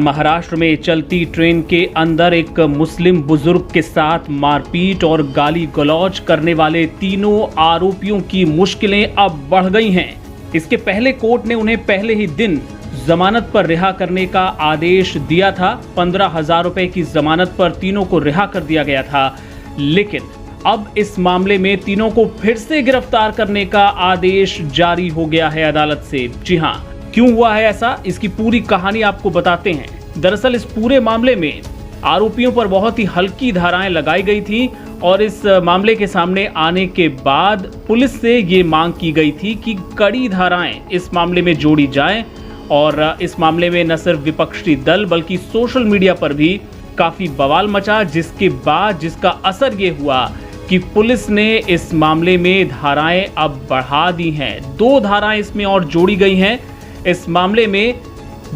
महाराष्ट्र में चलती ट्रेन के अंदर एक मुस्लिम बुजुर्ग के साथ मारपीट और गाली गलौज करने वाले तीनों आरोपियों की मुश्किलें अब बढ़ गई हैं। इसके पहले कोर्ट ने उन्हें पहले ही दिन जमानत पर रिहा करने का आदेश दिया था। 15,000 रुपए की जमानत पर तीनों को रिहा कर दिया गया था, लेकिन अब इस मामले में तीनों को फिर से गिरफ्तार करने का आदेश जारी हो गया है अदालत से। जी हां, क्यों हुआ है ऐसा, इसकी पूरी कहानी आपको बताते हैं। दरअसल इस पूरे मामले में आरोपियों पर बहुत ही हल्की धाराएं लगाई गई थी और इस मामले के सामने आने के बाद पुलिस से ये मांग की गई थी कि कड़ी धाराएं इस मामले में जोड़ी जाएं। और इस मामले में न सिर्फ विपक्षी दल बल्कि सोशल मीडिया पर भी काफी बवाल मचा, जिसके बाद जिसका असर ये हुआ कि पुलिस ने इस मामले में धाराएं अब बढ़ा दी हैं। 2 धाराएं इसमें और जोड़ी गई हैं। इस मामले में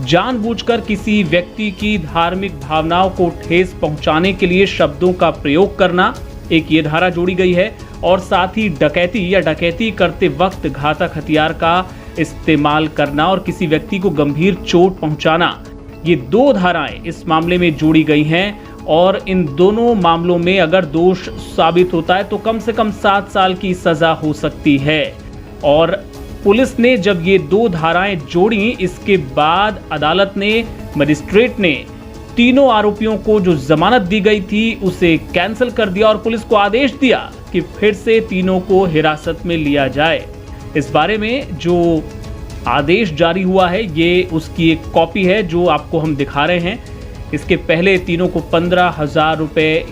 जानबूझकर किसी व्यक्ति की धार्मिक भावनाओं को ठेस पहुंचाने के लिए शब्दों का प्रयोग करना, एक ये धारा जोड़ी गई है, और साथ ही डकैती करते वक्त घातक हथियार का इस्तेमाल करना और किसी व्यक्ति को गंभीर चोट पहुंचाना, ये 2 धाराएं इस मामले में जोड़ी गई हैं। और इन दोनों मामलों में अगर दोष साबित होता है तो कम से कम 7 साल की सजा हो सकती है। और पुलिस ने जब ये 2 धाराएं जोड़ी, इसके बाद अदालत ने, मजिस्ट्रेट ने तीनों आरोपियों को जो जमानत दी गई थी उसे कैंसिल कर दिया और पुलिस को आदेश दिया कि फिर से तीनों को हिरासत में लिया जाए। इस बारे में जो आदेश जारी हुआ है ये उसकी एक कॉपी है जो आपको हम दिखा रहे हैं। इसके पहले तीनों को 15,000 रुपए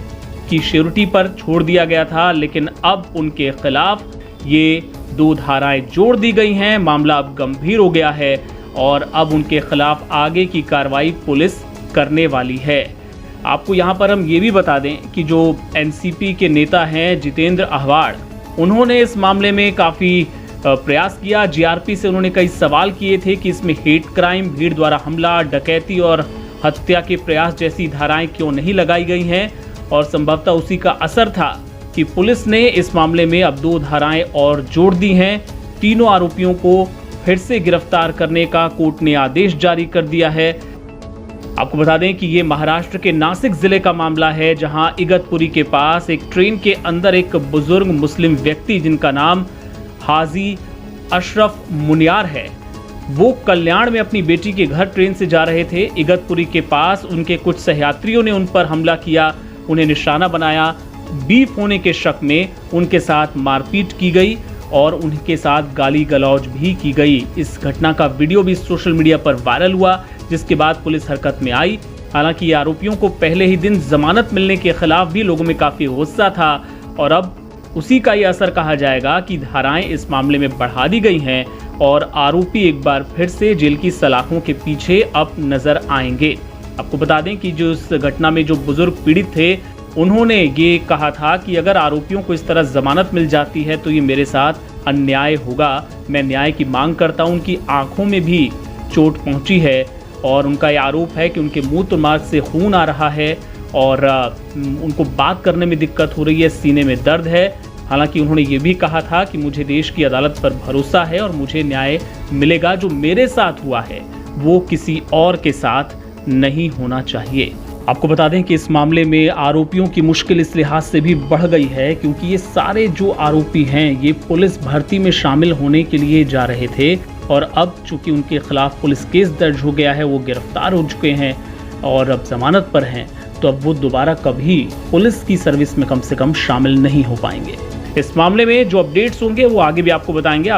की श्योरिटी पर छोड़ दिया गया था, लेकिन अब उनके खिलाफ ये 2 धाराएं जोड़ दी गई हैं। मामला अब गंभीर हो गया है और अब उनके खिलाफ आगे की कार्रवाई पुलिस करने वाली है। आपको यहाँ पर हम ये भी बता दें कि जो एनसीपी के नेता हैं जितेंद्र आह्वाड, उन्होंने इस मामले में काफ़ी प्रयास किया। जीआरपी से उन्होंने कई सवाल किए थे कि इसमें हेट क्राइम, भीड़ द्वारा हमला, डकैती और हत्या के प्रयास जैसी धाराएं क्यों नहीं लगाई गई हैं, और संभवतः उसी का असर था कि पुलिस ने इस मामले में अब 2 धाराएं और जोड़ दी हैं। तीनों आरोपियों को फिर से गिरफ्तार करने का कोर्ट ने आदेश जारी कर दिया है। आपको बता दें कि ये महाराष्ट्र के नासिक जिले का मामला है, जहां इगतपुरी के पास एक ट्रेन के अंदर एक बुजुर्ग मुस्लिम व्यक्ति जिनका नाम हाजी अशरफ मुनियार है, वो कल्याण में अपनी बेटी के घर ट्रेन से जा रहे थे। इगतपुरी के पास उनके कुछ सहयात्रियों ने उन पर हमला किया, उन्हें निशाना बनाया। बीफ होने के शक में उनके साथ मारपीट की गई और उनके साथ गाली गलौज भी की गई। इस घटना का वीडियो भी सोशल मीडिया पर वायरल हुआ, जिसके बाद पुलिस हरकत में आई। हालांकि ये आरोपियों को पहले ही दिन जमानत मिलने के खिलाफ भी लोगों में काफ़ी गुस्सा था और अब उसी का ये असर कहा जाएगा कि धाराएं इस मामले में बढ़ा दी गई हैं और आरोपी एक बार फिर से जेल की सलाखों के पीछे अब नजर आएंगे। आपको बता दें कि जो इस घटना में जो बुजुर्ग पीड़ित थे, उन्होंने ये कहा था कि अगर आरोपियों को इस तरह जमानत मिल जाती है तो ये मेरे साथ अन्याय होगा। मैं न्याय की मांग करता हूँ। उनकी आंखों में भी चोट पहुँची है और उनका ये आरोप है कि उनके मूत्र मार्ग से खून आ रहा है और उनको बात करने में दिक्कत हो रही है, सीने में दर्द है। हालांकि उन्होंने ये भी कहा था कि मुझे देश की अदालत पर भरोसा है और मुझे न्याय मिलेगा। जो मेरे साथ हुआ है वो किसी और के साथ नहीं होना चाहिए। आपको बता दें कि इस मामले में आरोपियों की मुश्किल इस लिहाज से भी बढ़ गई है क्योंकि ये सारे जो आरोपी हैं ये पुलिस भर्ती में शामिल होने के लिए जा रहे थे और अब चूंकि उनके खिलाफ पुलिस केस दर्ज हो गया है, वो गिरफ्तार हो चुके हैं और अब जमानत पर हैं, तो अब वो दोबारा कभी पुलिस की सर्विस में कम से कम शामिल नहीं हो पाएंगे। इस मामले में जो अपडेट्स होंगे वो आगे भी आपको बताएंगे।